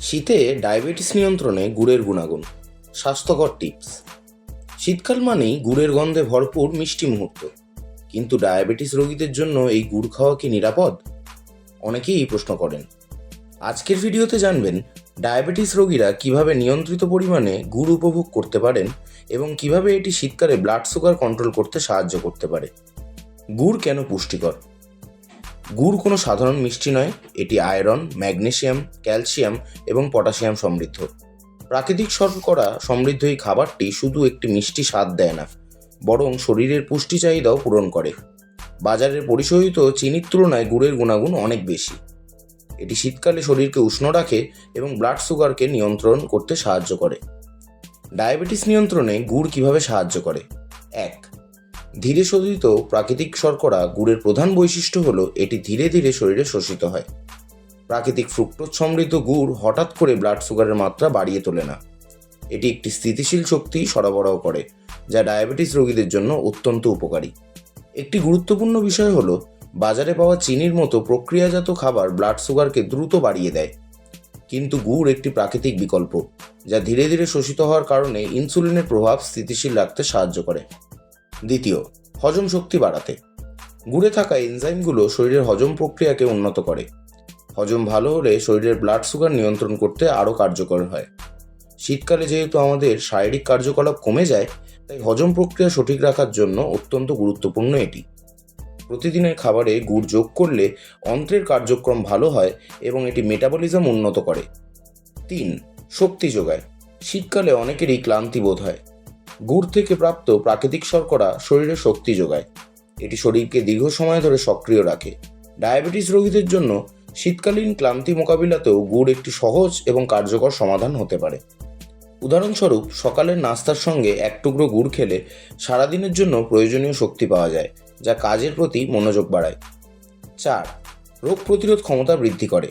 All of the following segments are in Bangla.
শীতে ডায়াবেটিস নিয়ন্ত্রণে গুড়ের গুণাগুণ, স্বাস্থ্যকর টিপস। শীতকাল মানেই গুড়ের গন্ধে ভরপুর মিষ্টি মুহূর্ত, কিন্তু ডায়াবেটিস রোগীদের জন্য এই গুড় খাওয়া কি নিরাপদ? অনেকেই এই প্রশ্ন করেন। আজকের ভিডিওতে জানবেন ডায়াবেটিস রোগীরা কিভাবে নিয়ন্ত্রিত পরিমাণে গুড় উপভোগ করতে পারেন এবং কিভাবে এটি শীতকালে ব্লাড সুগার কন্ট্রোল করতে সাহায্য করতে পারে। গুড় কেন পুষ্টিকর? গুড় কোনো সাধারণ মিষ্টি নয়, এটি আয়রন, ম্যাগনেসিয়াম, ক্যালসিয়াম এবং পটাশিয়াম সমৃদ্ধ। প্রাকৃতিক শর্করা সমৃদ্ধ এই খাবারটি শুধু একটি মিষ্টি স্বাদ দেয় না, বরং শরীরের পুষ্টি চাহিদাও পূরণ করে। বাজারের পরিশোধিত চিনির তুলনায় গুড়ের গুণাগুণ অনেক বেশি। এটি শীতকালে শরীরকে উষ্ণ রাখে এবং ব্লাড সুগারকে নিয়ন্ত্রণ করতে সাহায্য করে। ডায়াবেটিস নিয়ন্ত্রণে গুড় কিভাবে সাহায্য করে? 1. ধীরে শোধিত প্রাকৃতিক শর্করা গুড়ের প্রধান বৈশিষ্ট্য হলো এটি ধীরে ধীরে শরীরে শোষিত হয়। প্রাকৃতিক ফ্রুক্টোজ সমৃদ্ধ গুড় হঠাৎ করে ব্লাড সুগারের মাত্রা বাড়িয়ে তোলে না। এটি একটি স্থিতিশীল শক্তি সরবরাহ করে, যা ডায়াবেটিস রোগীদের জন্য অত্যন্ত উপকারী। একটি গুরুত্বপূর্ণ বিষয় হলো বাজারে পাওয়া চিনির মতো প্রক্রিয়াজাত খাবার ব্লাড সুগারকে দ্রুত বাড়িয়ে দেয়, কিন্তু গুড় একটি প্রাকৃতিক বিকল্প, যা ধীরে ধীরে শোষিত হওয়ার কারণে ইনসুলিনের প্রভাব স্থিতিশীল রাখতে সাহায্য করে। 2. হজম শক্তি বাড়াতে। গুড়ে থাকা এনজাইমগুলো শরীরের হজম প্রক্রিয়াকে উন্নত করে। হজম ভালো হলে শরীরের ব্লাড সুগার নিয়ন্ত্রণ করতে আরও কার্যকর হয়। শীতকালে যেহেতু আমাদের শারীরিক কার্যকলাপ কমে যায়, তাই হজম প্রক্রিয়া সঠিক রাখার জন্য অত্যন্ত গুরুত্বপূর্ণ এটি। প্রতিদিনের খাবারে গুড় যোগ করলে অন্ত্রের কার্যক্রম ভালো হয় এবং এটি মেটাবলিজম উন্নত করে। 3. শক্তি যোগায়। শীতকালে অনেকেরই ক্লান্তি বোধ হয়। গুড় থেকে প্রাপ্ত প্রাকৃতিক শর্করা শরীরে শক্তি যোগায়। এটি শরীরকে দীর্ঘ সময় ধরে সক্রিয় রাখে। ডায়াবেটিস রোগীদের জন্য শীতকালীন ক্লান্তি মোকাবিলাতেও গুড় একটি সহজ এবং কার্যকর সমাধান হতে পারে। উদাহরণস্বরূপ, সকালের নাস্তার সঙ্গে এক টুকরো গুড় খেলে সারাদিনের জন্য প্রয়োজনীয় শক্তি পাওয়া যায়, যা কাজের প্রতি মনোযোগ বাড়ায়। 4. রোগ প্রতিরোধ ক্ষমতা বৃদ্ধি করে।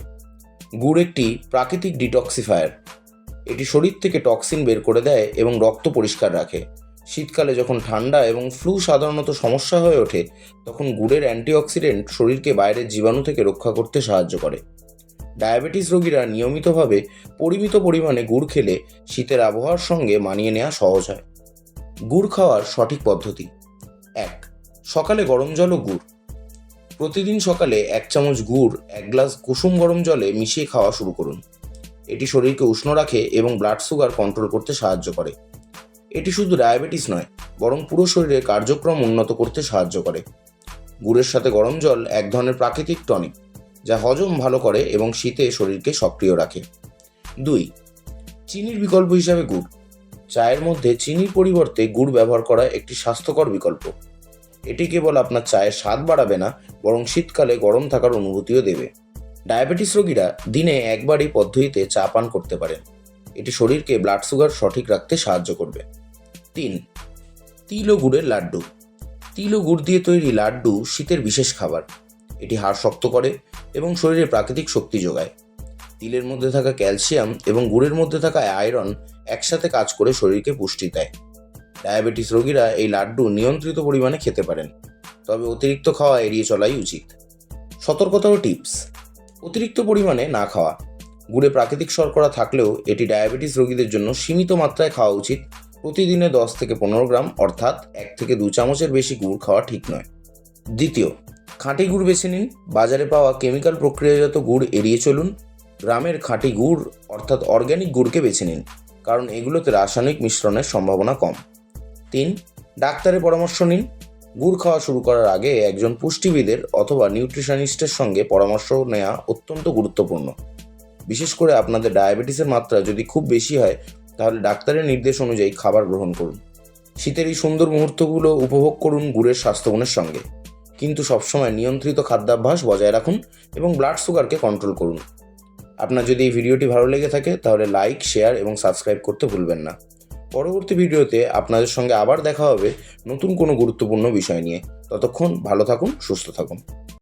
গুড় একটি প্রাকৃতিক ডিটক্সিফায়ার। এটি শরীর থেকে টক্সিন বের করে দেয় এবং রক্ত পরিষ্কার রাখে। শীতকালে যখন ঠান্ডা এবং ফ্লু সাধারণত সমস্যা হয়ে ওঠে, তখন গুড়ের অ্যান্টিঅক্সিডেন্ট শরীরকে বাইরের জীবাণু থেকে রক্ষা করতে সাহায্য করে। ডায়াবেটিস রোগীরা নিয়মিতভাবে পরিমিত পরিমাণে গুড় খেলে শীতের আবহাওয়ার সঙ্গে মানিয়ে নেওয়া সহজ হয়। গুড় খাওয়ার সঠিক পদ্ধতি। 1. সকালে গরম জল ও গুড়। প্রতিদিন সকালে 1 চামচ গুড় 1 গ্লাস কুসুম গরম জলে মিশিয়ে খাওয়া শুরু করুন। এটি শরীরকে উষ্ণ রাখে এবং ব্লাড সুগার কন্ট্রোল করতে সাহায্য করে। এটি শুধু ডায়াবেটিস নয়, বরং পুরো শরীরের কার্যক্রম উন্নত করতে সাহায্য করে। গুড়ের সাথে গরম জল এক ধরনের প্রাকৃতিক টনিক, যা হজম ভালো করে এবং শীতে শরীরকে সক্রিয় রাখে। 2. চিনির বিকল্প হিসাবে গুড়। চায়ের মধ্যে চিনির পরিবর্তে গুড় ব্যবহার করা একটি স্বাস্থ্যকর বিকল্প। এটি কেবল আপনার চায়ের স্বাদ বাড়াবে না, বরং শীতকালে গরম থাকার অনুভূতিও দেবে। ডায়াবেটিস রোগীরা দিনে একবার এই পদ্ধতিতে চা পান করতে পারেন। এটি শরীরকে ব্লাড সুগার সঠিক রাখতে সাহায্য করবে। 3. তিল ও গুড়ের লাড্ডু। তিল ও গুড় দিয়ে তৈরি লাড্ডু শীতের বিশেষ খাবার। এটি হাড় শক্ত করে এবং শরীরে প্রাকৃতিক শক্তি যোগায়। তিলের মধ্যে থাকা ক্যালসিয়াম এবং গুড়ের মধ্যে থাকা আয়রন একসাথে কাজ করে শরীরকে পুষ্টি দেয়। ডায়াবেটিস রোগীরা এই লাড্ডু নিয়ন্ত্রিত পরিমাণে খেতে পারেন, তবে অতিরিক্ত খাওয়া এড়িয়ে চলাই উচিত। সতর্কতা ও টিপস। অতিরিক্ত পরিমাণে না খাওয়া। গুড়ে প্রাকৃতিক শর্করা থাকলেও এটি ডায়াবেটিস রোগীদের জন্য সীমিত মাত্রায় খাওয়া উচিত। প্রতিদিনে 10 থেকে 15 গ্রাম অর্থাৎ 1 থেকে 2 চামচের বেশি গুড় খাওয়া ঠিক নয়। 2. খাঁটি গুড় বেছে নিন। বাজারে পাওয়া কেমিক্যাল প্রক্রিয়াজাত গুড় এড়িয়ে চলুন। গ্রামের খাঁটি গুড় অর্থাৎ অর্গ্যানিক গুড়কে বেছে নিন, কারণ এগুলোতে রাসায়নিক মিশ্রণের সম্ভাবনা কম। 3. ডাক্তারের পরামর্শ নিন। গুড় খাওয়া শুরু করার আগে একজন পুষ্টিবিদের অথবা নিউট্রিশনিস্টের সঙ্গে পরামর্শ নেওয়া অত্যন্ত গুরুত্বপূর্ণ। বিশেষ করে আপনাদের ডায়াবেটিসের মাত্রা যদি খুব বেশি হয়, তাহলে ডাক্তারের নির্দেশ অনুযায়ী খাবার গ্রহণ করুন। শীতের এই সুন্দর মুহূর্তগুলো উপভোগ করুন গুড়ের স্বাস্থ্যগুণের সঙ্গে, কিন্তু সবসময় নিয়ন্ত্রিত খাদ্যাভ্যাস বজায় রাখুন এবং ব্লাড সুগারকে কন্ট্রোল করুন। আপনার যদি এই ভিডিওটি ভালো লেগে থাকে, তাহলে লাইক, শেয়ার এবং সাবস্ক্রাইব করতে ভুলবেন না। পরবর্তী ভিডিওতে আপনাদের সঙ্গে আবার দেখা হবে নতুন কোনো গুরুত্বপূর্ণ বিষয় নিয়ে। ততক্ষণ ভালো থাকুন, সুস্থ থাকুন।